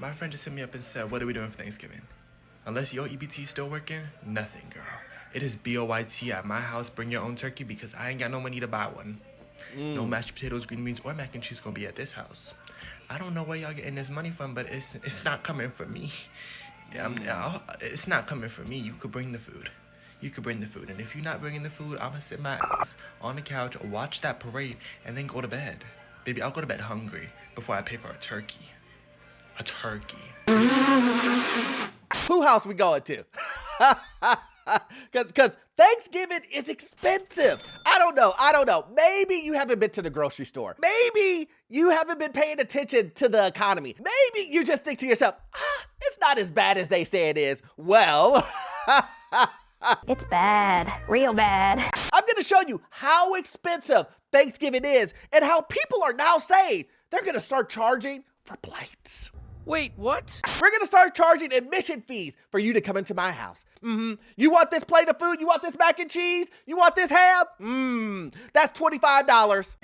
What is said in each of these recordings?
My friend just hit me up and said, what are we doing for Thanksgiving? Unless your EBT still working, nothing, girl. It is BOYT at my house. Bring your own turkey because I ain't got no money to buy one. No mashed potatoes, green beans, or mac and cheese gonna be at this house. I don't know where y'all getting this money from, but it's not coming from me. It's not coming from me. You could bring the food. And if you're not bringing the food, I'm gonna sit my ass on the couch, watch that parade, and then go to bed. Baby, I'll go to bed hungry before I pay for a turkey. A turkey. Who house we going to? Because Thanksgiving is expensive. I don't know. Maybe you haven't been to the grocery store. Maybe you haven't been paying attention to the economy. Maybe you just think to yourself, it's not as bad as they say it is. Well, it's bad, real bad. I'm gonna show you how expensive Thanksgiving is and how people are now saying they're gonna start charging for plates. Wait, what? We're gonna start charging admission fees for you to come into my house. You want this plate of food? You want this mac and cheese? You want this ham? That's $25.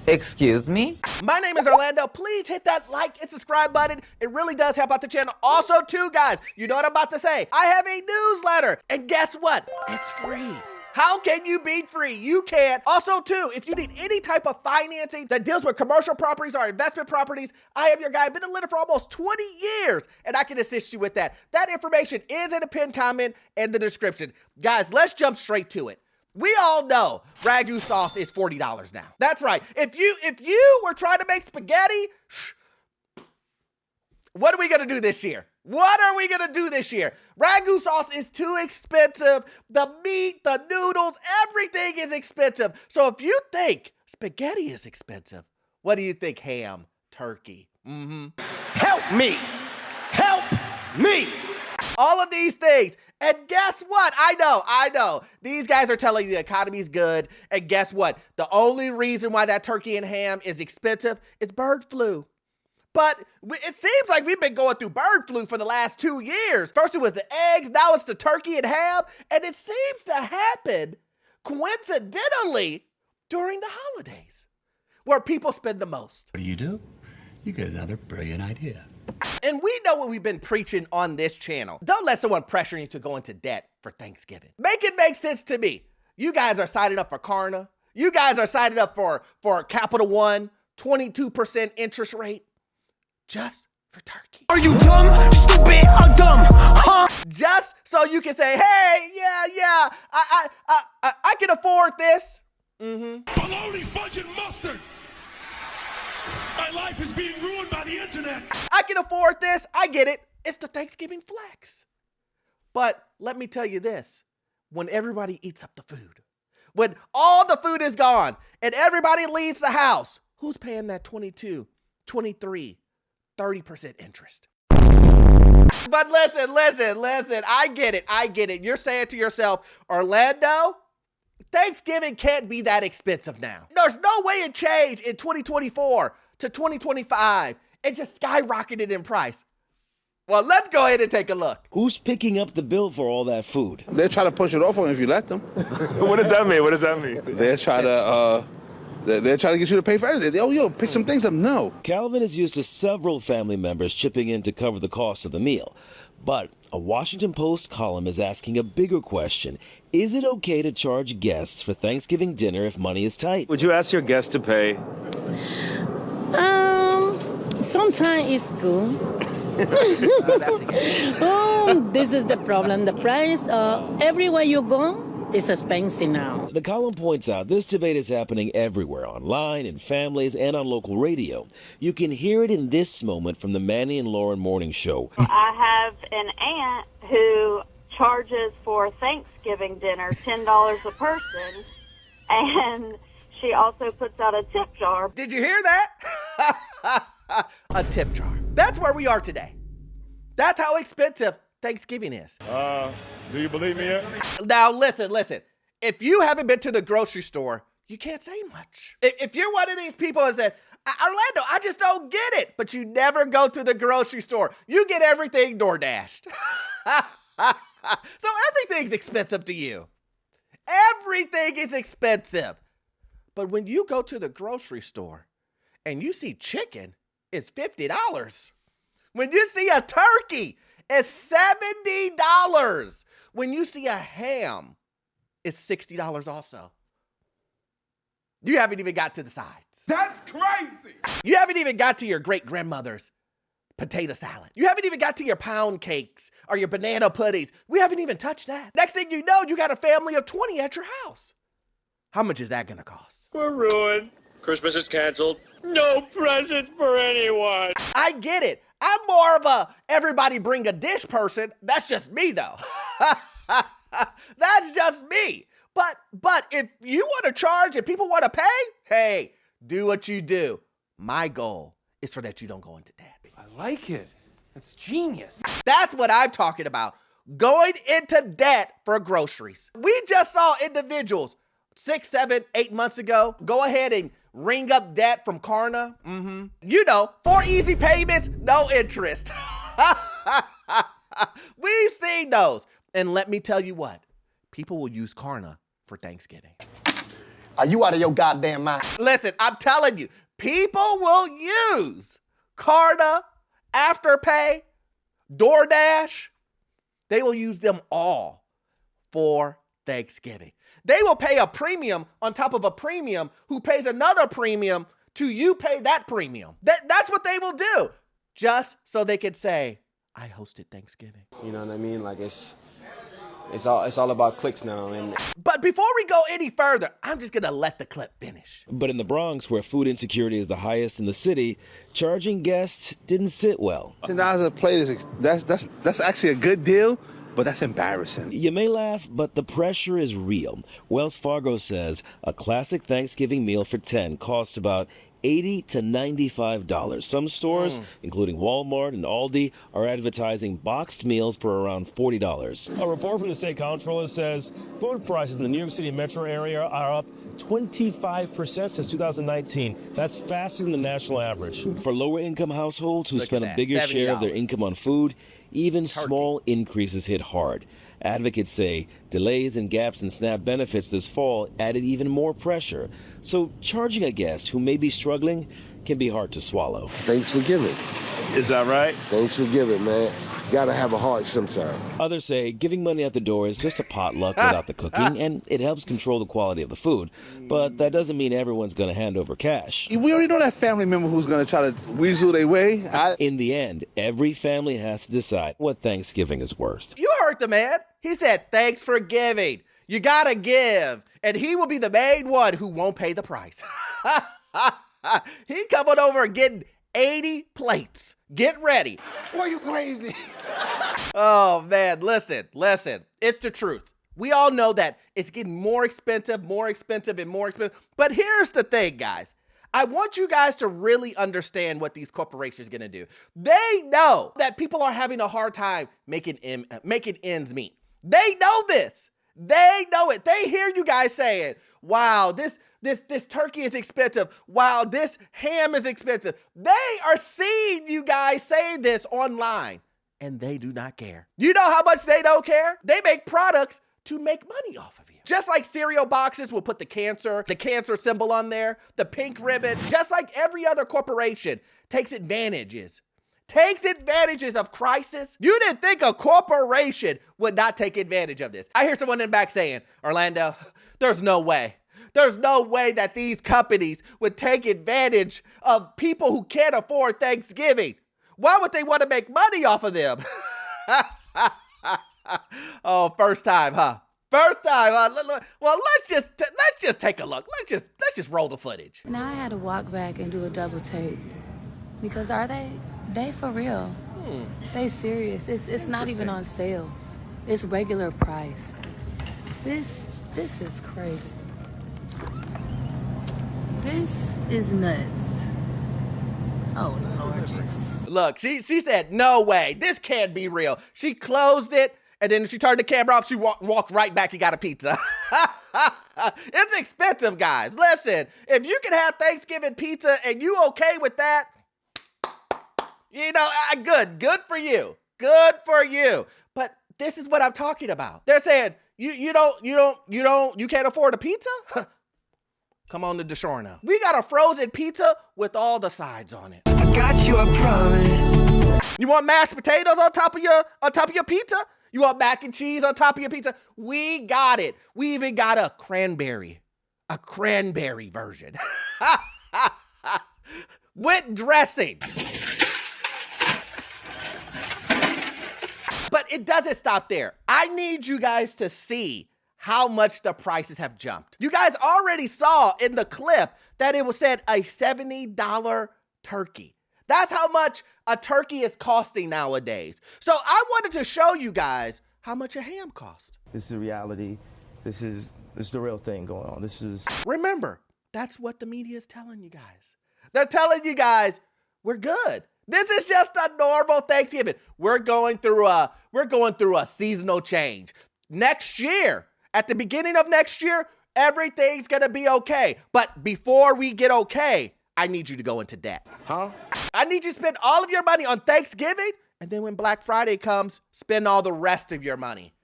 Excuse me? My name is Orlando. Please hit that like and subscribe button. It really does help out the channel. Also, too, guys, you know what I'm about to say. I have a newsletter, and guess what? It's free. How can you beat free? You can't. Also, too, if you need any type of financing that deals with commercial properties or investment properties, I am your guy. I've been a lender for almost 20 years, and I can assist you with that. That information is in the pinned comment and the description. Guys, let's jump straight to it. We all know Ragu sauce is $40 now. That's right. If you were trying to make spaghetti, what are we gonna do this year? Ragu sauce is too expensive. The meat, the noodles, everything is expensive. So if you think spaghetti is expensive, what do you think ham, turkey? Help me. All of these things. And guess what? I know. These guys are telling you the economy's good. And guess what? The only reason why that turkey and ham is expensive is bird flu. But it seems like we've been going through bird flu for the last 2 years. First it was the eggs, now it's the turkey and ham. And it seems to happen coincidentally during the holidays, where people spend the most. What do? You get another brilliant idea. And we know what we've been preaching on this channel. Don't let someone pressure you to go into debt for Thanksgiving. Make it make sense to me. You guys are signing up for Klarna. You guys are signing up for Capital One, 22% interest rate, just for turkey. Are you dumb, stupid, or dumb, huh? Just so you can say, hey, yeah, I can afford this. Bologna, fudge, and mustard. My life is being ruined by the internet. I can afford this. I get it. It's the Thanksgiving flex. But let me tell you this. When everybody eats up the food, when all the food is gone and everybody leaves the house, who's paying that 22, 23, 30% interest? But listen. I get it. You're saying to yourself, Orlando, Thanksgiving can't be that expensive now. There's no way it changed in 2024 to 2025. It just skyrocketed in price. Well, let's go ahead and take a look. Who's picking up the bill for all that food? They're trying to push it off on you if you let them. What does that mean? They're trying to get you to pay for everything. Yo, pick some things up. No. Calvin is used to several family members chipping in to cover the cost of the meal. But a Washington Post column is asking a bigger question. Is it okay to charge guests for Thanksgiving dinner if money is tight? Would you ask your guests to pay? Sometimes it's good. This is the problem. The price, everywhere you go, is expensive now. The column points out this debate is happening everywhere, online, in families, and on local radio. You can hear it in this moment from the Manny and Lauren Morning Show. I have an aunt who charges for Thanksgiving dinner $10 a person, and she also puts out a tip jar. Did you hear that? A tip jar. That's where we are today. That's how expensive Thanksgiving is. Do you believe me yet? Now, listen. If you haven't been to the grocery store, you can't say much. If you're one of these people that said, Orlando, I just don't get it, but you never go to the grocery store. You get everything DoorDashed. So everything's expensive to you. Everything is expensive. But when you go to the grocery store and you see chicken, it's $50. When you see a turkey, it's $70. When you see a ham, it's $60 also. You haven't even got to the sides. That's crazy. You haven't even got to your great-grandmother's potato salad. You haven't even got to your pound cakes or your banana puddings. We haven't even touched that. Next thing you know, you got a family of 20 at your house. How much is that gonna cost? We're ruined. Christmas is canceled. No presents for anyone. I get it. I'm more of a everybody bring a dish person. That's just me though. That's just me. But if you want to charge and people want to pay, hey, do what you do. My goal is for that you don't go into debt. I like it. That's genius. That's what I'm talking about. Going into debt for groceries. We just saw individuals 6, 7, 8 months ago go ahead and ring up debt from Klarna. You know, 4 easy payments, no interest. We've seen those. And let me tell you what, people will use Klarna for Thanksgiving. Are you out of your goddamn mind? Listen, I'm telling you, people will use Klarna, Afterpay, DoorDash. They will use them all for Thanksgiving. They will pay a premium on top of a premium who pays another premium to you pay that premium. That's what they will do just so they could say, I hosted Thanksgiving. You know what I mean? Like it's all about clicks now. And But before we go any further, I'm just gonna let the clip finish. But in the Bronx, where food insecurity is the highest in the city, charging guests didn't sit well. $10 a plate that's actually a good deal, but that's embarrassing. You may laugh, but the pressure is real. Wells Fargo says a classic Thanksgiving meal for 10 costs about $80 to $95. Some stores, including Walmart and Aldi, are advertising boxed meals for around $40. A report from the state comptroller says food prices in the New York City metro area are up 25% since 2019. That's faster than the national average. For lower-income households who Look spend at a that, bigger share of their $70. income on food, even small increases hit hard. Advocates say delays and gaps in SNAP benefits this fall added even more pressure. So charging a guest who may be struggling can be hard to swallow. Thanks for giving. Is that right? Thanks for giving, man. Gotta have a heart sometime. Others say giving money at the door is just a potluck without the cooking, and it helps control the quality of the food. But that doesn't mean everyone's going to hand over cash. We already know that family member who's going to try to weasel their way. In the end, every family has to decide what Thanksgiving is worth. You heard the man. He said, thanks for giving. You gotta give. And he will be the main one who won't pay the price. He coming over and getting 80 plates. Get ready. Boy, you crazy. Oh, man, listen. It's the truth. We all know that it's getting more expensive, and more expensive. But here's the thing, guys. I want you guys to really understand what these corporations are going to do. They know that people are having a hard time making ends meet. They know this. They know it. They hear you guys saying, wow, this turkey is expensive. Wow, this ham is expensive. They are seeing you guys saying this online, and they do not care. You know how much they don't care? They make products to make money off of you. Just like cereal boxes will put the cancer symbol on there, the pink ribbon, just like every other corporation takes advantages of crisis. You didn't think a corporation would not take advantage of this. I hear someone in the back saying, Orlando, there's no way that these companies would take advantage of people who can't afford Thanksgiving. Why would they want to make money off of them? Oh, first time, huh? First time. Well, let's just take a look. Let's just roll the footage. Now I had to walk back and do a double take because are they for real? They serious. It's not even on sale. It's regular price. This is crazy. This is nuts. Oh, Lord Jesus. Look, she said, no way. This can't be real. She closed it, and then she turned the camera off. She walked right back and got a pizza. It's expensive, guys. Listen, if you can have Thanksgiving pizza and you okay with that, you know, good for you. Good for you. But this is what I'm talking about. They're saying, you can't afford a pizza? Come on to DiGiorno. We got a frozen pizza with all the sides on it. I got you, I promise. You want mashed potatoes on top of your pizza? You want mac and cheese on top of your pizza? We got it. We even got a cranberry version with dressing. But it doesn't stop there. I need you guys to see how much the prices have jumped. You guys already saw in the clip that it was said a $70 turkey. That's how much a turkey is costing nowadays. So I wanted to show you guys how much a ham costs. This is reality. This is the real thing going on. Remember, that's what the media is telling you guys. They're telling you guys, we're good. This is just a normal Thanksgiving. We're going through a seasonal change. Next year, at the beginning of next year, everything's gonna be okay. But before we get okay, I need you to go into debt. I need you to spend all of your money on Thanksgiving, and then when Black Friday comes, spend all the rest of your money.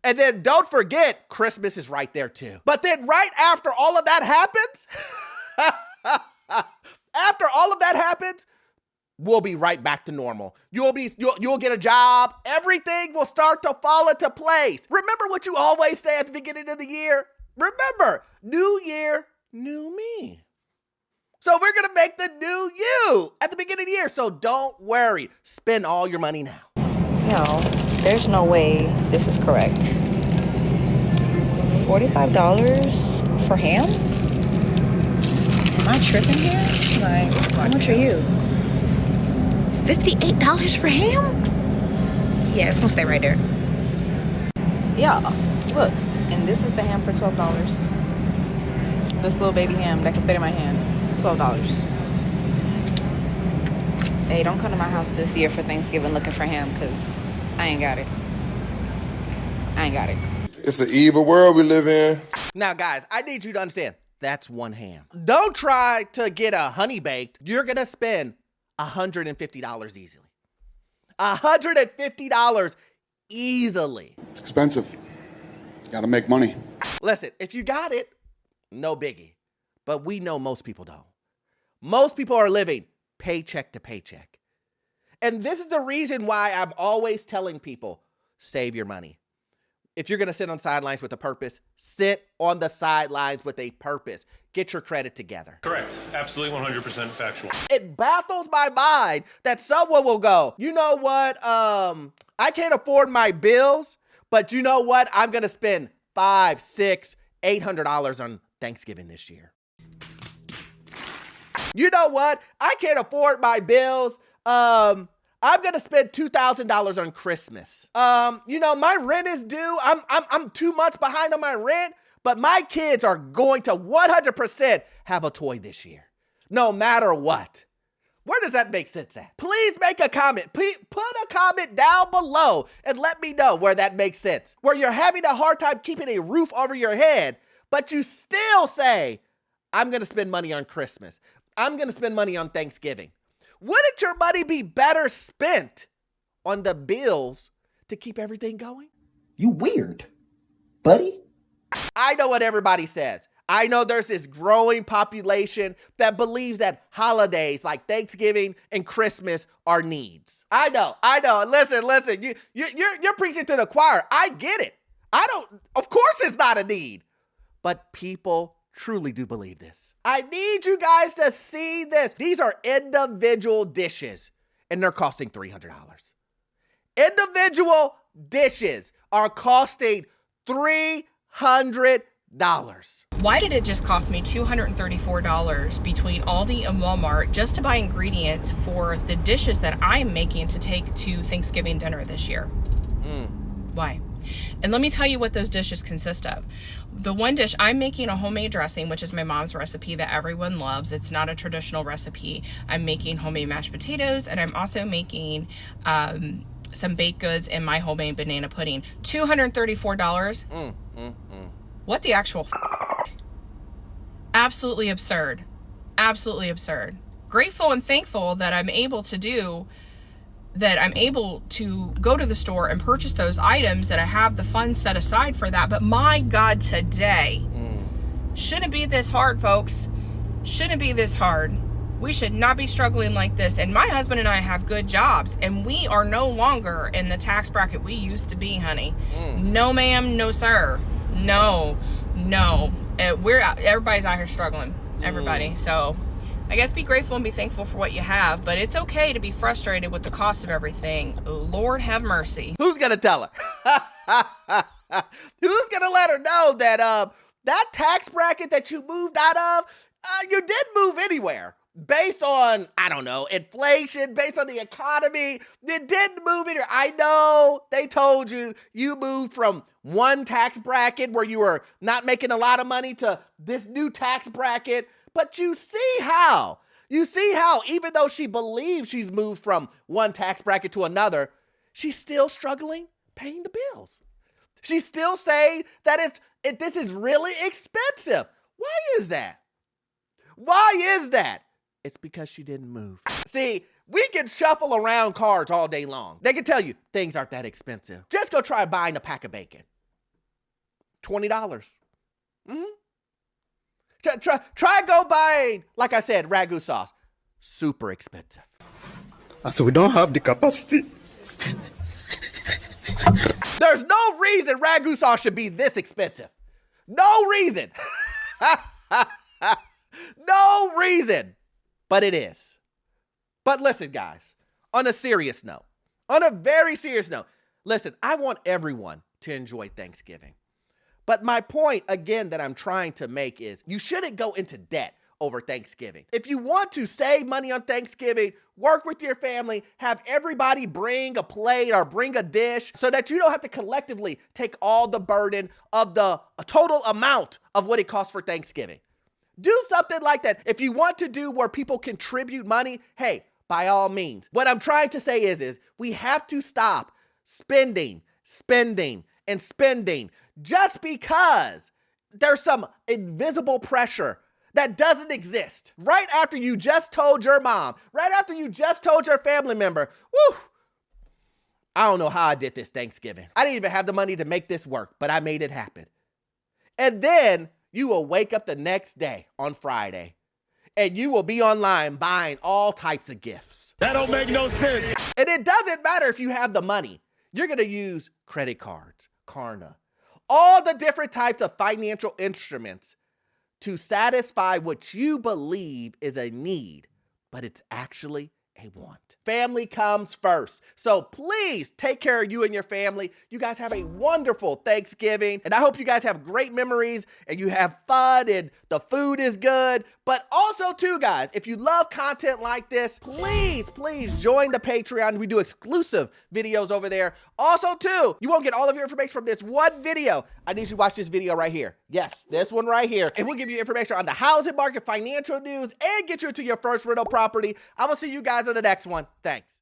And then don't forget, Christmas is right there too. But then right after all of that happens, we'll be right back to normal. You'll get a job. Everything will start to fall into place. Remember what you always say at the beginning of the year? Remember, new year, new me. So we're going to make the new you at the beginning of the year. So don't worry. Spend all your money now. No, there's no way this is correct. $45 for ham? Am I tripping here? Like, how much are you? $58 for ham? Yeah, it's gonna stay right there. Yeah, look, and this is the ham for $12. This little baby ham that can fit in my hand, $12. Hey, don't come to my house this year for Thanksgiving looking for ham, because I ain't got it. It's an evil world we live in. Now, guys, I need you to understand, that's one ham. Don't try to get a honey baked. You're gonna spend $150 easily. $150 easily. It's expensive. Gotta make money. Listen, if you got it, no biggie. But we know most people don't. Most people are living paycheck to paycheck. And this is the reason why I'm always telling people, save your money. If you're going to sit on sidelines with a purpose, sit on the sidelines with a purpose. Get your credit together. Correct. Absolutely 100% factual. It baffles my mind that someone will go, you know what? I can't afford my bills, but you know what? I'm going to spend $500, $600, $800 on Thanksgiving this year. You know what? I can't afford my bills. I'm going to spend $2,000 on Christmas. You know, my rent is due. I'm 2 months behind on my rent, but my kids are going to 100% have a toy this year, no matter what. Where does that make sense at? Please make a comment. Put a comment down below and let me know where that makes sense. Where you're having a hard time keeping a roof over your head, but you still say, I'm going to spend money on Christmas. I'm going to spend money on Thanksgiving. Wouldn't your money be better spent on the bills to keep everything going? You weird, buddy. I know what everybody says. I know there's this growing population that believes that holidays like Thanksgiving and Christmas are needs. I know. Listen, you're preaching to the choir. I get it. Of course it's not a need. But people truly do believe this. I need you guys to see this. These are individual dishes, and they're costing $300. Individual dishes are costing $300. Why did it just cost me $234 between Aldi and Walmart just to buy ingredients for the dishes that I'm making to take to Thanksgiving dinner this year? Why? And let me tell you what those dishes consist of. The one dish, I'm making a homemade dressing, which is my mom's recipe that everyone loves. It's not a traditional recipe. I'm making homemade mashed potatoes, and I'm also making some baked goods and my homemade banana pudding. $234. What the actual Absolutely absurd. Absolutely absurd. Grateful and thankful that I'm able to go to the store and purchase those items, that I have the funds set aside for that. But my God, today shouldn't be this hard, folks. Shouldn't be this hard. We should not be struggling like this. And my husband and I have good jobs, and we are no longer in the tax bracket we used to be, honey. No, ma'am, no, sir. No. Everybody's out here struggling. Everybody. So I guess be grateful and be thankful for what you have, but it's okay to be frustrated with the cost of everything. Lord have mercy. Who's gonna tell her? Who's gonna let her know that that tax bracket that you moved out of, you didn't move anywhere? Based on, I don't know, inflation, based on the economy, it didn't move anywhere. I know they told you moved from one tax bracket where you were not making a lot of money to this new tax bracket, but you see how even though she believes she's moved from one tax bracket to another, she's still struggling paying the bills. She's still saying that this is really expensive. Why is that? Why is that? It's because she didn't move. See, we can shuffle around cards all day long. They can tell you things aren't that expensive. Just go try buying a pack of bacon. $20. Try go buying, like I said, ragu sauce. Super expensive. So we don't have the capacity. There's no reason ragu sauce should be this expensive. No reason. No reason. But it is. But listen, guys, on a very serious note, listen, I want everyone to enjoy Thanksgiving. But my point, again, that I'm trying to make is you shouldn't go into debt over Thanksgiving. If you want to save money on Thanksgiving, work with your family, have everybody bring a plate or bring a dish so that you don't have to collectively take all the burden of the total amount of what it costs for Thanksgiving. Do something like that. If you want to do where people contribute money, hey, by all means. What I'm trying to say is we have to stop spending just because there's some invisible pressure that doesn't exist. Right after you just told your mom, right after you just told your family member, whew, I don't know how I did this Thanksgiving. I didn't even have the money to make this work, but I made it happen. And then you will wake up the next day on Friday and you will be online buying all types of gifts. That don't make no sense. And it doesn't matter if you have the money. You're going to use credit cards, Klarna, all the different types of financial instruments to satisfy what you believe is a need, but it's actually a want. Family comes first. So please take care of you and your family. You guys have a wonderful Thanksgiving. And I hope you guys have great memories and you have fun and the food is good. But also too, guys, if you love content like this, please join the Patreon. We do exclusive videos over there. Also too, you won't get all of your information from this one video. I need you to watch this video right here. Yes, this one right here. And we'll give you information on the housing market, financial news, and get you into your first rental property. I will see you guys on the next one. Thanks.